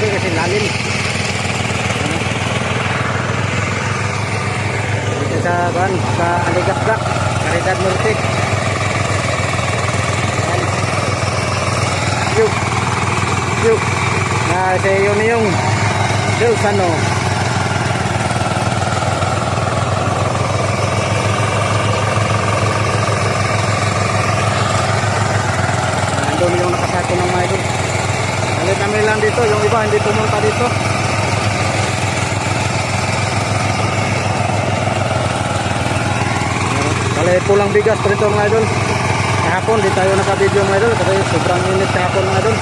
idol kasi lalim. Dito sa kan sa Aligakdak, Caridad Norte. Yuk. Yuk. Nah, sa iyo na yung Silsano. Doon yung nakasako ng mga idol. Kami lang dito, yung iba hindi pumunta dito. Kali pulang bigas dito mga idol. Kahapon di tayo naka-video mga idol kasi sobrang init kahapon mga idol.